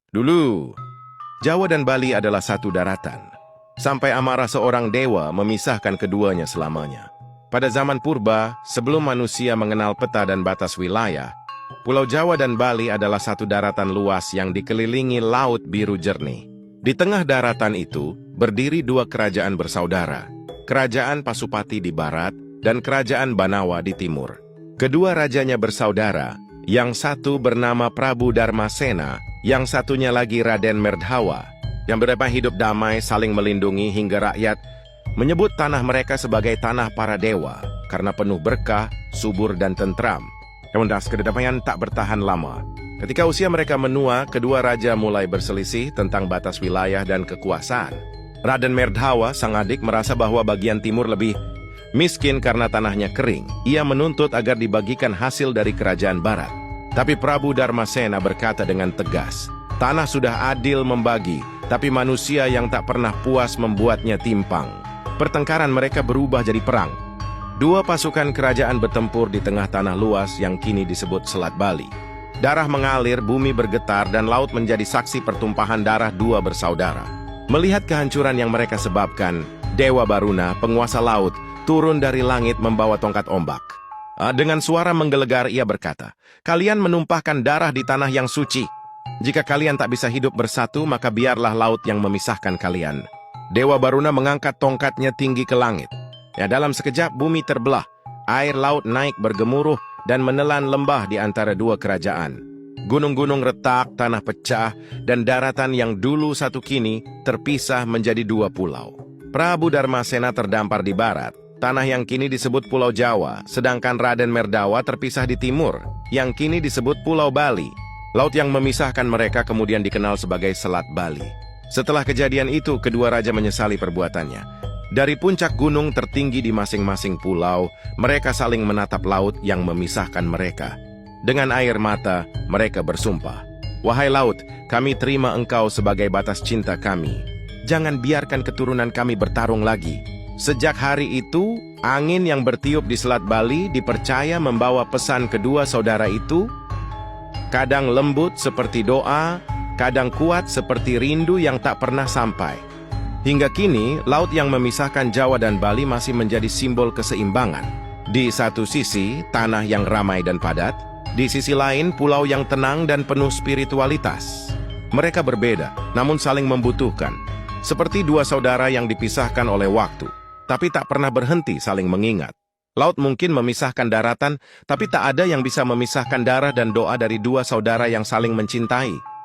Dulu, Jawa dan Bali adalah satu daratan, sampai amarah seorang dewa memisahkan keduanya selamanya. Pada zaman purba, sebelum manusia mengenal peta dan batas wilayah, Pulau Jawa dan Bali adalah satu daratan luas yang dikelilingi laut biru jernih. Di tengah daratan itu, berdiri dua kerajaan bersaudara, Kerajaan Pasupati di barat dan Kerajaan Banawa di timur. Kedua rajanya bersaudara, yang satu bernama Prabu Darmasena, yang satunya lagi Raden Merdhawa, yang berdua hidup damai saling melindungi hingga rakyat menyebut tanah mereka sebagai tanah para dewa karena penuh berkah, subur dan tentram. Namun kedamaian tak bertahan lama. Ketika usia mereka menua, kedua raja mulai berselisih tentang batas wilayah dan kekuasaan. Raden Merdhawa, sang adik, merasa bahwa bagian timur lebih miskin karena tanahnya kering. Ia menuntut agar dibagikan hasil dari kerajaan barat. Tapi Prabu Darmasena berkata dengan tegas, tanah sudah adil membagi, tapi manusia yang tak pernah puas membuatnya timpang. Pertengkaran mereka berubah jadi perang. Dua pasukan kerajaan bertempur di tengah tanah luas yang kini disebut Selat Bali. Darah mengalir, bumi bergetar, dan laut menjadi saksi pertumpahan darah dua bersaudara. Melihat kehancuran yang mereka sebabkan, Dewa Baruna, penguasa laut, turun dari langit membawa tongkat ombak. Dengan suara menggelegar ia berkata, kalian menumpahkan darah di tanah yang suci. Jika kalian tak bisa hidup bersatu, maka biarlah laut yang memisahkan kalian. Dewa Baruna mengangkat tongkatnya tinggi ke langit. Dalam sekejap bumi terbelah, air laut naik bergemuruh dan menelan lembah di antara dua kerajaan. Gunung-gunung retak, tanah pecah, dan daratan yang dulu satu kini terpisah menjadi dua pulau. Prabu Darmasena terdampar di barat, tanah yang kini disebut Pulau Jawa, sedangkan Raden Merdhawa terpisah di timur, yang kini disebut Pulau Bali. Laut yang memisahkan mereka kemudian dikenal sebagai Selat Bali. Setelah kejadian itu, kedua raja menyesali perbuatannya. Dari puncak gunung tertinggi di masing-masing pulau, mereka saling menatap laut yang memisahkan mereka. Dengan air mata, mereka bersumpah, wahai laut, kami terima engkau sebagai batas cinta kami. Jangan biarkan keturunan kami bertarung lagi. Sejak hari itu, angin yang bertiup di Selat Bali dipercaya membawa pesan kedua saudara itu, kadang lembut seperti doa, kadang kuat seperti rindu yang tak pernah sampai. Hingga kini, laut yang memisahkan Jawa dan Bali masih menjadi simbol keseimbangan. Di satu sisi, tanah yang ramai dan padat, di sisi lain, pulau yang tenang dan penuh spiritualitas. Mereka berbeda, namun saling membutuhkan. Seperti dua saudara yang dipisahkan oleh waktu, tapi tak pernah berhenti saling mengingat. Laut mungkin memisahkan daratan, tapi tak ada yang bisa memisahkan darah dan doa dari dua saudara yang saling mencintai.